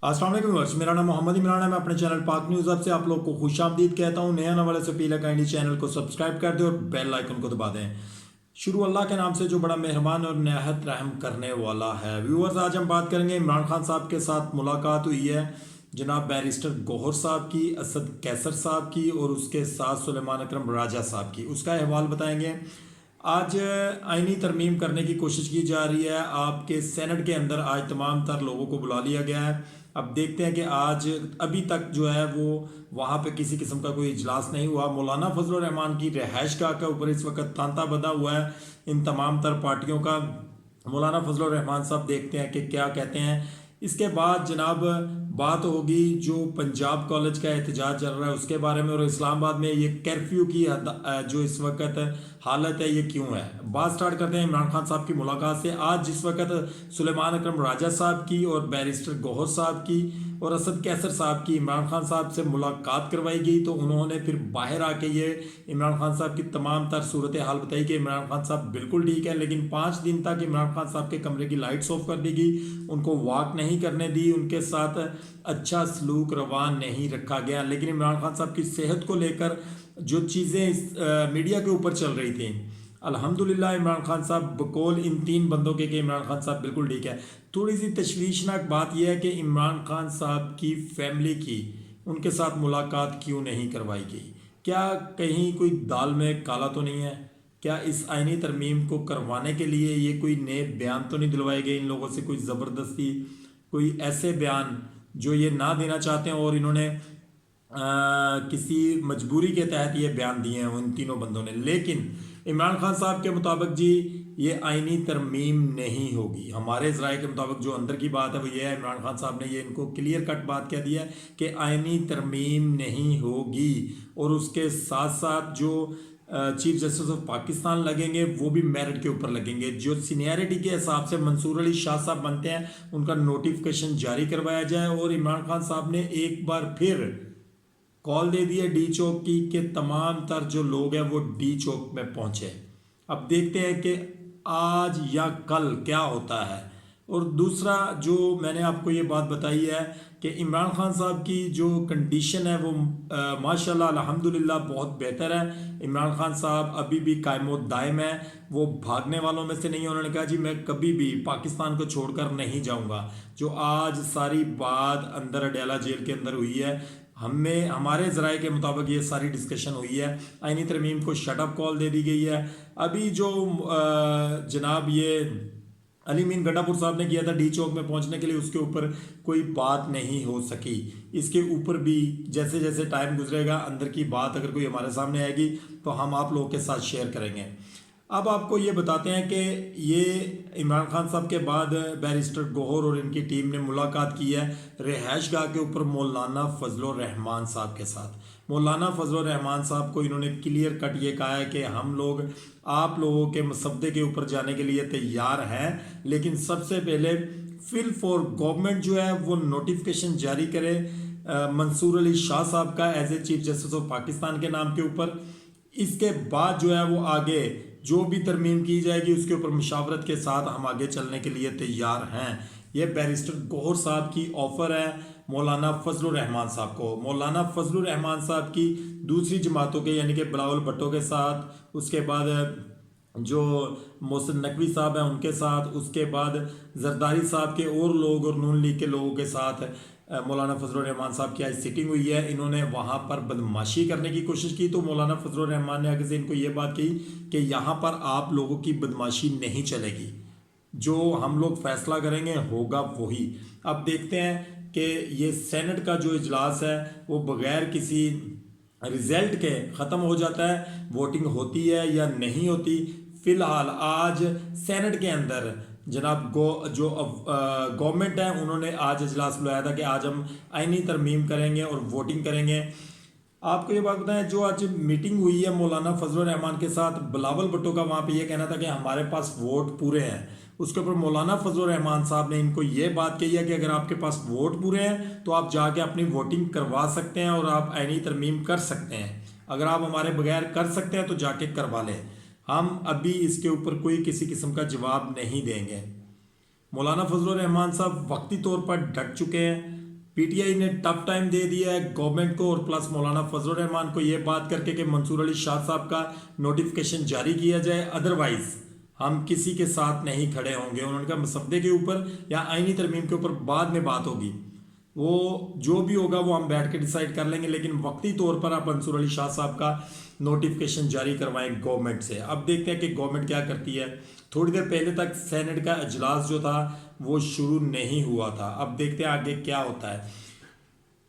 अस्सलाम वालेकुम व्यूअर्स, मेरा नाम मोहम्मद इमरान है। मैं अपने चैनल पाक न्यूज़ अब से आप लोग को खुशामदीद कहता हूँ। नया आने वाले से पहले काइंडली चैनल को सब्सक्राइब कर दें और बेल आइकन को दबा दें। शुरू अल्लाह के नाम से जो बड़ा मेहरबान और नहायत रहम करने वाला है। व्यूअर्स, आज हम बात करेंगे इमरान खान साहब के साथ मुलाकात हुई है जनाब बैरिस्टर गौहर साहब की, असद कैसर साहब की और उसके साथ सुलेमान अकरम राजा साहब की। उसका अहवाल बताएंगे। आज आईनी तरमीम करने की कोशिश की जा रही है। आपके सेनेट के अंदर आज तमाम तर लोगों को बुला लिया गया है। अब देखते हैं कि आज अभी तक जो है वो वहाँ पे किसी किस्म का कोई इजलास नहीं हुआ। मौलाना फजल रहमान की रिहाइश गाह के ऊपर इस वक्त तांता बंधा हुआ है इन तमाम तर पार्टियों का। मौलाना फजल रहमान साहब देखते हैं कि क्या कहते हैं। इसके बाद जनाब बात होगी जो पंजाब कॉलेज का एहतजाज चल रहा है उसके बारे में, और इस्लामाबाद में ये कर्फ्यू की जो इस वक्त हालत है ये क्यों है। बात स्टार्ट करते हैं इमरान खान साहब की मुलाकात से। आज जिस वक्त सुलेमान अकरम राजा साहब की और बैरिस्टर गौहर साहब की और असद कैसर साहब की इमरान खान साहब से मुलाकात करवाई गई तो उन्होंने फिर बाहर आके ये इमरान खान साहब की तमाम तर सूरत हाल बताई कि इमरान खान साहब बिल्कुल ठीक है, लेकिन 5 दिन तक इमरान खान साहब के कमरे की लाइट्स ऑफ कर दी गई, उनको वॉक नहीं करने दी, उनके साथ अच्छा सलूक रवा नहीं रखा गया। लेकिन इमरान खान साहब की सेहत को लेकर जो चीज़ें मीडिया के ऊपर चल रही थी, अल्हम्दुलिल्लाह इमरान खान साहब बकौल इन 3 बंदों के कि इमरान खान साहब बिल्कुल ठीक है। थोड़ी सी तशवीशनाक बात यह है कि इमरान खान साहब की फैमिली की उनके साथ मुलाकात क्यों नहीं करवाई गई। क्या कहीं कोई दाल में काला तो नहीं है? क्या इस आईनी तरमीम को करवाने के लिए ये कोई नए बयान तो नहीं दिलवाए गए इन लोगों से, कोई ज़बरदस्ती कोई ऐसे बयान जो ये ना देना चाहते हैं और इन्होंने किसी मजबूरी के तहत ये बयान दिए हैं उन तीनों बंदों ने। लेकिन इमरान खान साहब के मुताबिक जी ये आईनी तरमीम नहीं होगी। हमारे ज़राए के मुताबिक जो अंदर की बात है वो ये है, इमरान खान साहब ने ये इनको क्लियर कट बात कह दिया है कि आईनी तरमीम नहीं होगी। और उसके साथ साथ जो चीफ जस्टिस ऑफ पाकिस्तान लगेंगे वो भी मेरिट के ऊपर लगेंगे। जो सीनियरिटी के हिसाब से मंसूर अली शाह साहब बनते हैं उनका नोटिफिकेशन जारी करवाया जाए। और इमरान खान साहब ने एक बार फिर कॉल दे दी है डी चौक की कि तमाम तर जो लोग हैं वो डी चौक में पहुंचे। अब देखते हैं कि आज या कल क्या होता है। और दूसरा जो मैंने आपको ये बात बताई है कि इमरान खान साहब की जो कंडीशन है वो माशाल्लाह अल्हम्दुलिल्लाह बहुत बेहतर है। इमरान खान साहब अभी भी कायमो दायम है, वो भागने वालों में से नहीं। उन्होंने कहा जी मैं कभी भी पाकिस्तान को छोड़कर नहीं जाऊंगा। जो आज सारी बात अंदर अडयाला जेल के अंदर हुई है, हमें हमारे ज़राए के मुताबिक ये सारी डिस्कशन हुई है। आईनी तरमीम को शटअप कॉल दे दी गई है। अभी जो जनाब ये अली मीन गड्ढापुर साहब ने किया था डी चौक में पहुंचने के लिए, उसके ऊपर कोई बात नहीं हो सकी। इसके ऊपर भी जैसे जैसे टाइम गुजरेगा अंदर की बात अगर कोई हमारे सामने आएगी तो हम आप लोगों के साथ शेयर करेंगे। अब आपको ये बताते हैं कि ये इमरान खान साहब के बाद बैरिस्टर गौहर और इनकी टीम ने मुलाकात की है रिहाइश गाह के ऊपर मौलाना फजल रहमान साहब के साथ। मौलाना फजल रहमान साहब को इन्होंने क्लियर कट ये कहा है कि हम लोग आप लोगों के मसब्दे के ऊपर जाने के लिए तैयार हैं, लेकिन सबसे पहले फिल फॉर गवर्नमेंट जो है वो नोटिफिकेशन जारी करे मंसूर अली शाह साहब का as a chief justice of Pakistan के नाम के ऊपर। इसके बाद जो है वो आगे जो भी तरमीम की जाएगी उसके ऊपर मुशावरत के साथ हम आगे चलने के लिए तैयार हैं। ये बैरिस्टर गौहर साहब की ऑफ़र है मौलाना फजल रहमान साहब को। मौलाना फजल रहमान साहब की दूसरी जमातों के यानी कि बिलावल भट्टो के साथ, उसके बाद जो मोहसिन नकवी साहब हैं उनके साथ, उसके बाद जरदारी साहब के और लोग और नून लीग के लोगों के साथ मौलाना फजल रहमान साहब की आज सिटिंग हुई है। इन्होंने वहाँ पर बदमाशी करने की कोशिश की तो मौलाना फजल रहमान ने आगे से इनको ये बात कही कि यहाँ पर आप लोगों की बदमाशी नहीं चलेगी, जो हम लोग फैसला करेंगे होगा वही। अब देखते हैं कि ये सेनेट का जो इजलास है वो बगैर किसी रिजल्ट के ख़त्म हो जाता है, वोटिंग होती है या नहीं होती। फ़िलहाल आज सेनेट के अंदर जनाब जो गवर्नमेंट है उन्होंने आज इजलास बुलाया था कि आज हम आईनी तरमीम करेंगे और वोटिंग करेंगे। आपको ये बात बताएं, जो आज मीटिंग हुई है मौलाना फजल रहमान के साथ, बिलावल भुट्टो का वहाँ पे ये कहना था कि हमारे पास वोट पूरे हैं। उसके ऊपर मौलाना फजल रहमान साहब ने इनको ये बात कही है कि अगर आपके पास वोट पूरे हैं तो आप जाके अपनी वोटिंग करवा सकते हैं और आप आईनी तरमीम कर सकते हैं। अगर आप हमारे बगैर कर सकते हैं तो जाके करवा लें, हम अभी इसके ऊपर कोई किसी किस्म का जवाब नहीं देंगे। मौलाना फजल रहमान साहब वक्ती तौर पर डट चुके हैं। पीटीआई ने टफ टाइम दे दिया है गवर्नमेंट को और प्लस मौलाना फजलुर रहमान को ये बात करके कि मंसूर अली शाह साहब का नोटिफिकेशन जारी किया जाए, अदरवाइज हम किसी के साथ नहीं खड़े होंगे। उन्होंने कहा मसदे के ऊपर या आईनी तरमीम के ऊपर बाद में बात होगी, वो जो भी होगा वो हम बैठ के डिसाइड कर लेंगे, लेकिन वक्ती तौर पर आप मंसूर अली शाह साहब का नोटिफिकेशन जारी करवाएं गवर्नमेंट से। अब देखते हैं कि गवर्नमेंट क्या करती है। थोड़ी देर पहले तक सेनेट का इजलास जो था वो शुरू नहीं हुआ था, अब देखते हैं आगे क्या होता है।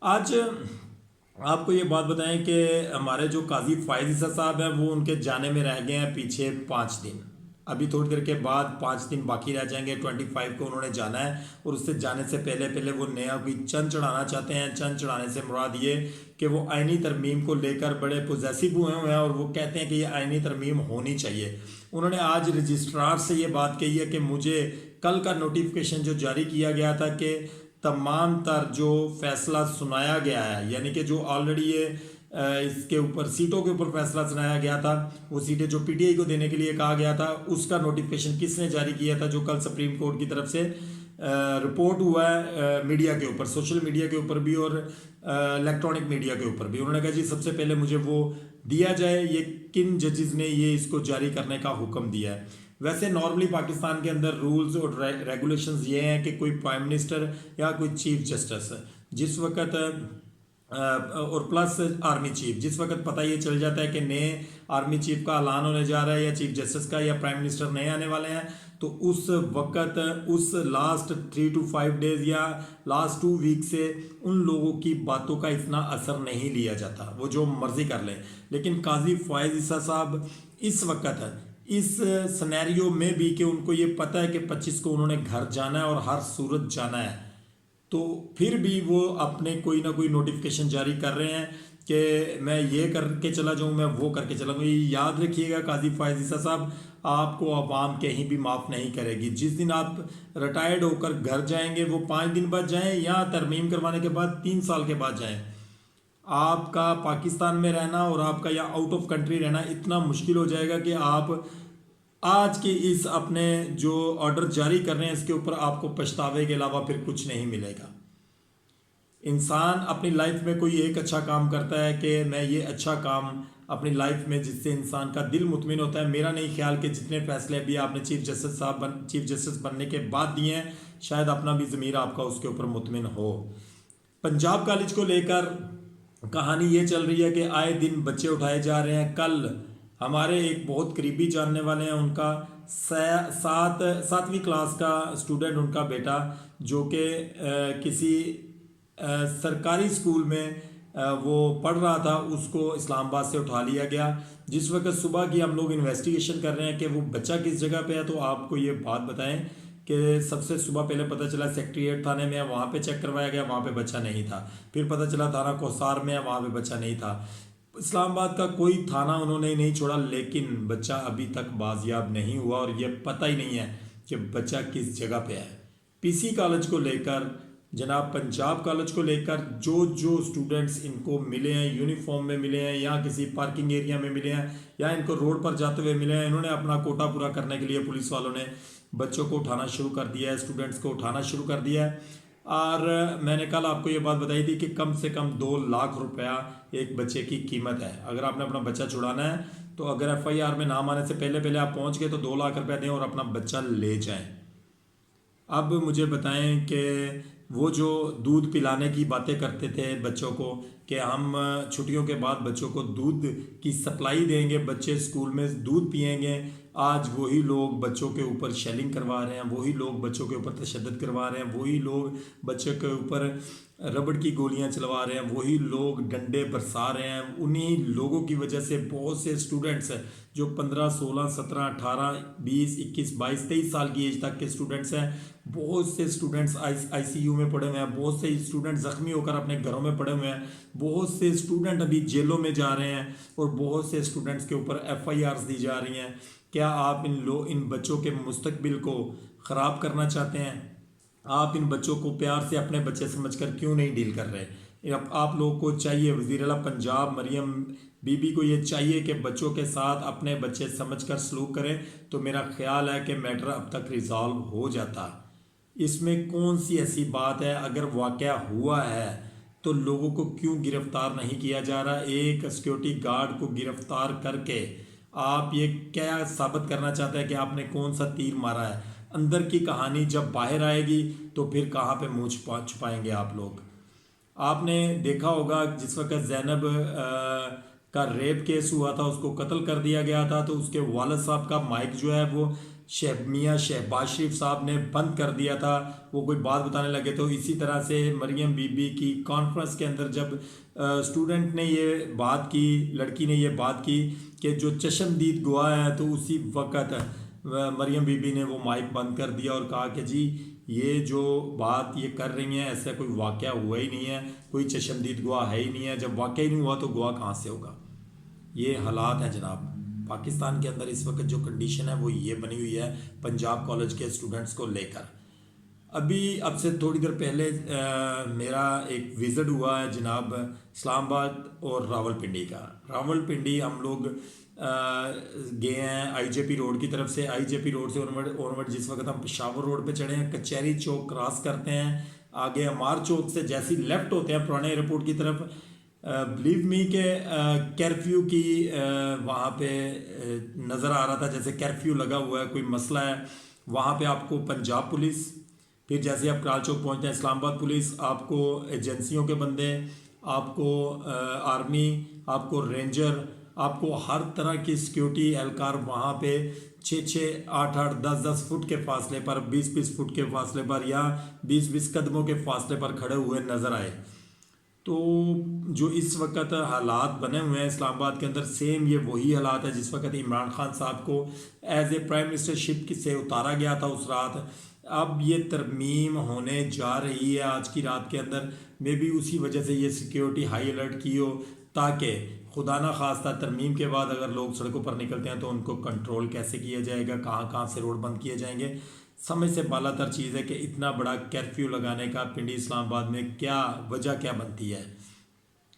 आज आपको ये बात बताएं कि हमारे जो काजी फायज ईसा साहब हैं वो उनके जाने में रह गए हैं पीछे 5 दिन। अभी थोड़ी देर के बाद 5 दिन बाकी रह जाएंगे, 25 को उन्होंने जाना है और उससे जाने से पहले पहले वो नया कोई चंद चढ़ाना चाहते हैं। चंद चढ़ाने से मुराद ये कि वो आईनी तरमीम को लेकर बड़े पॉजिटिव हुए हैं और वो कहते हैं कि ये आईनी तरमीम होनी चाहिए। उन्होंने आज रजिस्ट्रार से ये बात कही है कि मुझे कल का नोटिफिकेशन जो जारी किया गया था कि तमाम तर जो फैसला सुनाया गया है, यानी कि जो ऑलरेडी ये इसके ऊपर सीटों के ऊपर फैसला सुनाया गया था, वो सीटें जो पीटीआई को देने के लिए कहा गया था, उसका नोटिफिकेशन किसने जारी किया था, जो कल सुप्रीम कोर्ट की तरफ से रिपोर्ट हुआ है मीडिया के ऊपर, सोशल मीडिया के ऊपर भी और इलेक्ट्रॉनिक मीडिया के ऊपर भी। उन्होंने कहा जी सबसे पहले मुझे वो दिया जाए, ये किन जजेस ने ये इसको जारी करने का हुक्म दिया है। वैसे नॉर्मली पाकिस्तान के अंदर रूल्स और रेगुलेशंस ये हैं कि कोई प्राइम मिनिस्टर या कोई चीफ जस्टिस जिस वक्त और प्लस आर्मी चीफ, जिस वक्त पता ये चल जाता है कि नए आर्मी चीफ का ऐलान होने जा रहा है या चीफ जस्टिस का या प्राइम मिनिस्टर नए आने वाले हैं, तो उस वक्त उस लास्ट 3 to 5 डेज या लास्ट 2 वीक से उन लोगों की बातों का इतना असर नहीं लिया जाता, वो जो मर्जी कर लें। लेकिन काजी फायज ईसा साहब इस वक्त इस सिनेरियो में भी कि उनको ये पता है कि 25 को उन्होंने घर जाना है और हर सूरत जाना है, तो फिर भी वो अपने कोई ना कोई नोटिफिकेशन जारी कर रहे हैं कि मैं ये करके चला जाऊँ, मैं वो करके चला जाऊँ। ये याद रखिएगा काजी फायज ईसा साहब, आपको आवाम कहीं भी माफ़ नहीं करेगी। जिस दिन आप रिटायर्ड होकर घर जाएंगे वो 5 दिन बाद जाएं या तरमीम करवाने के बाद 3 साल के बाद जाएं, आपका पाकिस्तान में रहना और आपका या आउट ऑफ कंट्री रहना इतना मुश्किल हो जाएगा कि आप आज के इस अपने जो ऑर्डर जारी कर रहे हैं इसके ऊपर आपको पछतावे के अलावा फिर कुछ नहीं मिलेगा। इंसान अपनी लाइफ में कोई एक अच्छा काम करता है कि मैं ये अच्छा काम अपनी लाइफ में जिससे इंसान का दिल मुतमिन होता है। मेरा नहीं ख्याल कि जितने फैसले अभी आपने चीफ जस्टिस बनने के बाद दिए हैं, शायद अपना भी ज़मीर आपका उसके ऊपर मुतमिन हो। पंजाब कॉलेज को लेकर कहानी ये चल रही है कि आए दिन बच्चे उठाए जा रहे हैं। कल हमारे एक बहुत करीबी जानने वाले हैं, उनका 7वीं क्लास का स्टूडेंट, उनका बेटा जो कि किसी सरकारी स्कूल में वो पढ़ रहा था, उसको इस्लामाबाद से उठा लिया गया। जिस वक्त सुबह की हम लोग इन्वेस्टिगेशन कर रहे हैं कि वो बच्चा किस जगह पे है, तो आपको ये बात बताएं कि सबसे सुबह पहले पता चला सेक्रेटेरिएट थाने में है, वहाँ पे चेक करवाया गया, वहाँ पे बच्चा नहीं था। फिर पता चला थाना कोसार में है, वहाँ पे बच्चा नहीं था। इस्लामाबाद का कोई थाना उन्होंने नहीं छोड़ा, लेकिन बच्चा अभी तक बाजियाब नहीं हुआ और ये पता ही नहीं है कि बच्चा किस जगह पे है। पीसी कॉलेज को लेकर, जनाब पंजाब कॉलेज को लेकर जो स्टूडेंट्स इनको मिले हैं, यूनिफॉर्म में मिले हैं या किसी पार्किंग एरिया में मिले हैं या इनको रोड पर जाते हुए मिले हैं, इन्होंने अपना कोटा पूरा करने के लिए पुलिस वालों ने बच्चों को उठाना शुरू कर दिया है, स्टूडेंट्स को उठाना शुरू कर दिया है। और मैंने कल आपको ये बात बताई थी कि कम से कम 2 लाख रुपया एक बच्चे की कीमत है। अगर आपने अपना बच्चा छुड़ाना है तो अगर FIR में नाम आने से पहले पहले आप पहुंच गए तो 2 लाख रुपया दें और अपना बच्चा ले जाएं। अब मुझे बताएं कि वो जो दूध पिलाने की बातें करते थे बच्चों को कि हम छुट्टियों के बाद बच्चों को दूध की सप्लाई देंगे, बच्चे स्कूल में दूध पिएंगे, आज वही लोग बच्चों के ऊपर शेलिंग करवा रहे हैं, वही लोग बच्चों के ऊपर तशद्दुद करवा रहे हैं, वही लोग बच्चों के ऊपर रबड़ की गोलियां चलवा रहे हैं, वही लोग डंडे बरसा रहे हैं। उन्हीं लोगों की वजह से बहुत से स्टूडेंट्स जो 15, 16, 17, 18, 20, 21, 22, 23 साल की एज तक के स्टूडेंट्स हैं, बहुत से स्टूडेंट्स ICU में पड़े हुए हैं, बहुत से स्टूडेंट ज़ख्मी होकर अपने घरों में पड़े हुए हैं, बहुत से स्टूडेंट अभी जेलों में जा रहे हैं और बहुत से स्टूडेंट्स के ऊपर FIRs दी जा रही हैं। क्या आप इन बच्चों के मुस्तकबिल को ख़राब करना चाहते हैं? आप इन बच्चों को प्यार से अपने बच्चे समझकर क्यों नहीं डील कर रहे? आप लोगों को चाहिए, वज़ीर आला पंजाब मरियम बीबी को ये चाहिए कि बच्चों के साथ अपने बच्चे समझकर सलूक करें, तो मेरा ख्याल है कि मैटर अब तक रिजॉल्व हो जाता। इसमें कौन सी ऐसी बात है, अगर वाक़या हुआ है तो लोगों को क्यों गिरफ्तार नहीं किया जा रहा? एक सिक्योरिटी गार्ड को गिरफ्तार करके आप ये क्या साबित करना चाहते हैं कि आपने कौन सा तीर मारा है? अंदर की कहानी जब बाहर आएगी तो फिर कहाँ पे मुँह छुपाएंगे आप लोग? आपने देखा होगा जिस वक्त जैनब का रेप केस हुआ था, उसको कत्ल कर दिया गया था, तो उसके वालिद साहब का माइक जो है वो मियाँ शहबाज शरीफ साहब ने बंद कर दिया था। वो कोई बात बताने लगे तो इसी तरह से मरियम बीबी की कॉन्फ्रेंस के अंदर जब स्टूडेंट ने ये बात की, लड़की ने ये बात की कि जो चश्मदीद गवाह है, तो उसी वक्त मरियम बीबी ने वो माइक बंद कर दिया और कहा कि जी ये जो बात ये कर रही हैं ऐसा कोई वाक़या हुआ ही नहीं है, कोई चश्मदीद गवाह है ही नहीं है। जब वाक़या ही नहीं हुआ तो गवाह कहाँ से होगा? ये हालात हैं जनाब। पाकिस्तान के अंदर इस वक्त जो कंडीशन है वो ये बनी हुई है पंजाब कॉलेज के स्टूडेंट्स को लेकर। अभी अब से थोड़ी देर पहले मेरा एक विज़िट हुआ है जनाब इस्लामाबाद और रावलपिंडी का। रावलपिंडी हम लोग गए हैं आईजेपी रोड की तरफ से। आईजेपी रोड से ओनवर्ड जिस वक्त हम पेशावर रोड पे चढ़े हैं, कचहरी चौक क्रॉस करते हैं, आगे अमार चौक से जैसे ही लेफ़्ट होते हैं पुराने एयरपोर्ट की तरफ, बिलीव मी के कर्फ्यू की वहाँ पे नज़र आ रहा था, जैसे कर्फ्यू लगा हुआ है, कोई मसला है। वहाँ पे आपको पंजाब पुलिस, फिर जैसे आप कराल चौक पहुँचते हैं इस्लामाबाद पुलिस, आपको एजेंसियों के बंदे, आपको आर्मी, आपको रेंजर, आपको हर तरह की सिक्योरिटी एहलकार वहाँ पे 6-6, 8-8, 10-10 फुट के फासले पर, 20-20 फुट के फासले पर या 20-20 कदमों के फासले पर खड़े हुए नज़र आए। तो जो इस वक्त हालात बने हुए हैं इस्लामाबाद के अंदर, सेम ये वही हालात है जिस वक्त इमरान खान साहब को एज ए प्राइम मिनिस्टरशिप से उतारा गया था उस रात। अब ये तरमीम होने जा रही है आज की रात के अंदर। मे बी उसी वजह से ये सिक्योरिटी हाई अलर्ट की हो, ताकि खुदा ना खास्ता तरमीम के बाद अगर लोग सड़कों पर निकलते हैं तो उनको कंट्रोल कैसे किया जाएगा, कहाँ कहाँ से रोड बंद किए जाएंगे। समझ से बालातर चीज़ है कि इतना बड़ा कर्फ्यू लगाने का पिंडी इस्लामाबाद में क्या वजह क्या बनती है,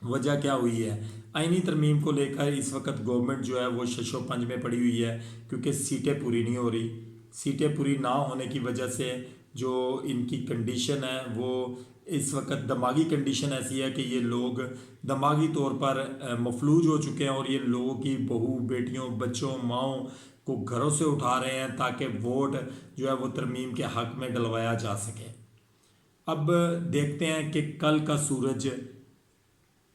वजह क्या हुई है? आईनी तरमीम को लेकर इस वक्त गवर्नमेंट जो है वो शशोपंज में पड़ी हुई है, क्योंकि सीटें पूरी नहीं हो रही। सीटें पूरी ना होने की वजह से जो इनकी कंडीशन है वो इस वक्त दिमागी कंडीशन ऐसी है कि ये लोग दिमागी तौर पर मफलूज हो चुके हैं और ये लोगों की बहू बेटियों बच्चों माओं को घरों से उठा रहे हैं ताकि वोट जो है वो तरमीम के हक़ में डलवाया जा सके। अब देखते हैं कि कल का सूरज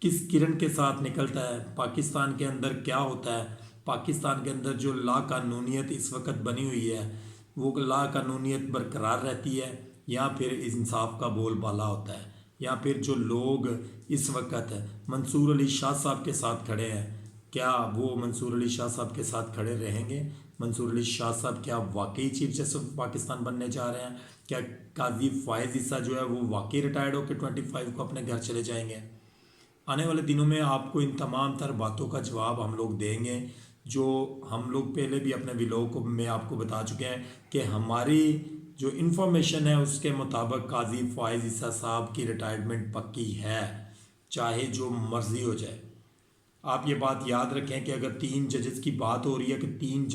किस किरण के साथ निकलता है, पाकिस्तान के अंदर क्या होता है। पाकिस्तान के अंदर जो लाकानूनियत इस वक्त बनी हुई है वो लाकानूनियत बरकरार रहती है या फिर इंसाफ का बोलबाला होता है, या फिर जो लोग इस वक्त मंसूर अली शाह साहब के साथ खड़े हैं, क्या वो मंसूर अली शाह साहब के साथ खड़े रहेंगे? मंसूर अली शाह साहब क्या वाकई चीफ जस्टिस ऑफ पाकिस्तान बनने जा रहे हैं? क्या काजी फ़ायज़ ईसा जो है वो वाकई रिटायर्ड होकर 25 को अपने घर चले जाएंगे? आने वाले दिनों में आपको इन तमाम तर बातों का जवाब हम लोग देंगे, जो हम लोग पहले भी अपने व्लॉग में आपको बता चुके हैं कि हमारी जो इन्फॉर्मेशन है उसके मुताबिक काजी फ़ायज़ ईसा साहब की रिटायरमेंट पक्की है, चाहे जो मर्ज़ी हो जाए। आप ये बात याद रखें कि अगर 3 जजेस की बात हो रही है कि 3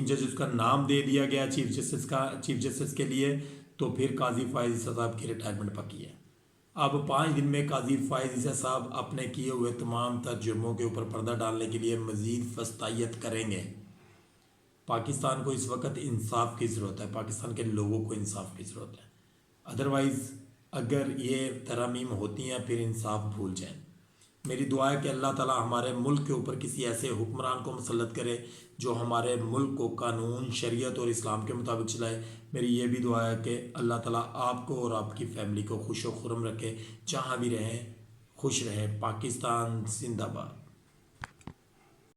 जजेस का नाम दे दिया गया चीफ जस्टिस के लिए, तो फिर काजी फ़ायज़ ईसा साहब की रिटायरमेंट पक्की है। अब 5 दिन में काजी फ़ायज़ ईसा साहब अपने किए हुए तमाम तर जुर्मों के ऊपर पर्दा डालने के लिए मज़ीद फस्तायत करेंगे। पाकिस्तान को इस वक्त इंसाफ की ज़रूरत है, पाकिस्तान के लोगों को इंसाफ की ज़रूरत है। अदरवाइज़ अगर ये तरमीम होती हैं फिर इंसाफ भूल जाएं। मेरी दुआ है कि अल्लाह ताला हमारे मुल्क के ऊपर किसी ऐसे हुक्मरान को मुसल्लत करे जो हमारे मुल्क को कानून शरीयत और इस्लाम के मुताबिक चलाए। मेरी ये भी दुआ है कि अल्लाह ताला आपको और आपकी फ़ैमिली को खुश व खुर्रम रखे, जहाँ भी रहें खुश रहें। पाकिस्तान जिंदाबाद।